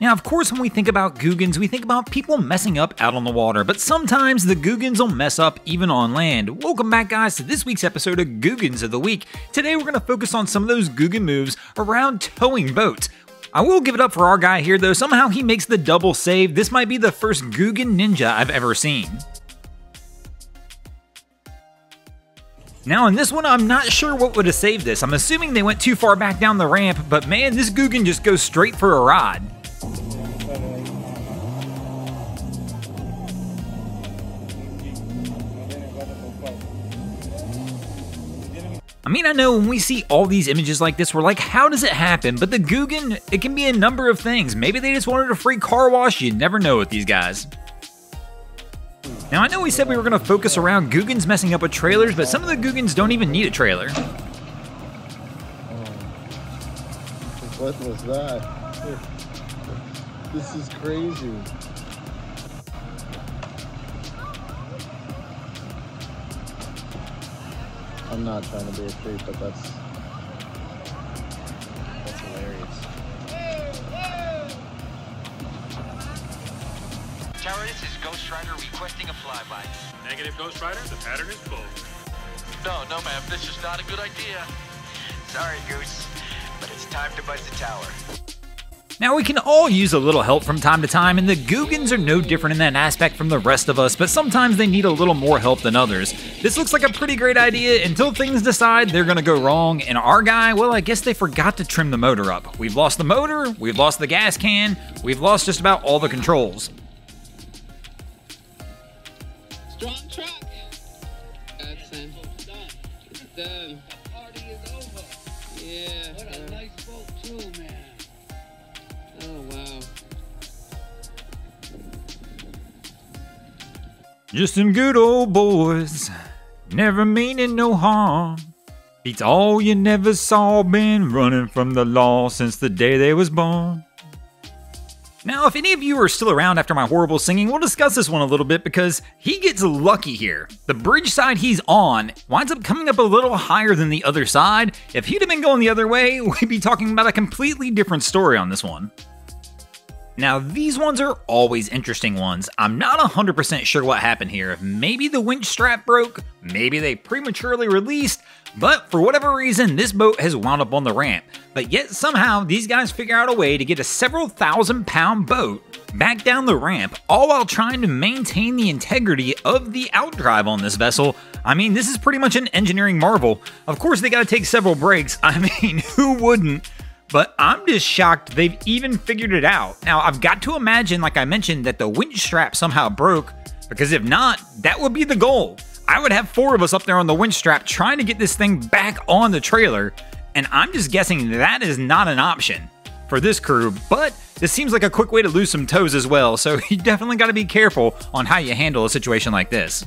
Now, of course, when we think about Googans, we think about people messing up out on the water, but sometimes the Googans will mess up even on land. Welcome back, guys, to this week's episode of Googans of the Week. Today, we're going to focus on some of those Googan moves around towing boats. I will give it up for our guy here, though. Somehow he makes the double save. This might be the first Googan ninja I've ever seen. Now, in this one, I'm not sure what would have saved this. I'm assuming they went too far back down the ramp, but man, this Googan just goes straight for a ride. I mean, I know when we see all these images like this, we're like, how does it happen? But the Googan, it can be a number of things. Maybe they just wanted a free car wash. You never know with these guys. Now, I know we said we were going to focus around Googans messing up with trailers, but some of the Googans don't even need a trailer. What was that? This is crazy. I'm not trying to be a creep, but that's hilarious. Tower, this is Ghost Rider requesting a flyby. Negative, Ghost Rider. The pattern is full. No, ma'am. This is not a good idea. Sorry, Goose, but it's time to buzz the tower. Now, we can all use a little help from time to time, and the Googans are no different in that aspect from the rest of us, but sometimes they need a little more help than others. This looks like a pretty great idea until things decide they're gonna go wrong, and our guy, well, I guess they forgot to trim the motor up. We've lost the motor, we've lost the gas can, we've lost just about all the controls. Strong truck. That's it. It's done. The party is over. Yeah. What a nice boat too, man. Oh, wow. Just some good old boys, never meaning no harm. Beats all you never saw, been running from the law since the day they was born. Now, if any of you are still around after my horrible singing, we'll discuss this one a little bit because he gets lucky here. The bridge side he's on winds up coming up a little higher than the other side. If he'd have been going the other way, we'd be talking about a completely different story on this one. Now, these ones are always interesting ones. I'm not 100% sure what happened here. Maybe the winch strap broke, maybe they prematurely released, but for whatever reason, this boat has wound up on the ramp. But yet somehow, these guys figure out a way to get a several thousand-pound boat back down the ramp, all while trying to maintain the integrity of the outdrive on this vessel. I mean, this is pretty much an engineering marvel. Of course, they gotta take several breaks. I mean, who wouldn't? But I'm just shocked they've even figured it out. Now, I've got to imagine, like I mentioned, that the winch strap somehow broke, because if not, that would be the goal. I would have 4 of us up there on the winch strap trying to get this thing back on the trailer, and I'm just guessing that is not an option for this crew, but this seems like a quick way to lose some toes as well, so you definitely got to be careful on how you handle a situation like this.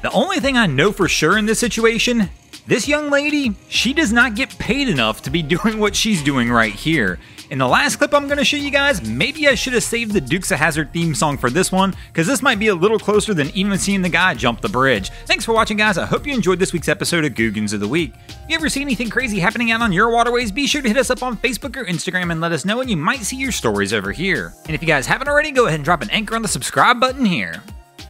The only thing I know for sure in this situation, this young lady, she does not get paid enough to be doing what she's doing right here. In the last clip I'm going to show you guys, maybe I should have saved the Dukes of Hazzard theme song for this one, because this might be a little closer than even seeing the guy jump the bridge. Thanks for watching, guys. I hope you enjoyed this week's episode of Googans of the Week. If you ever see anything crazy happening out on your waterways, be sure to hit us up on Facebook or Instagram and let us know, and you might see your stories over here. And if you guys haven't already, go ahead and drop an anchor on the subscribe button here.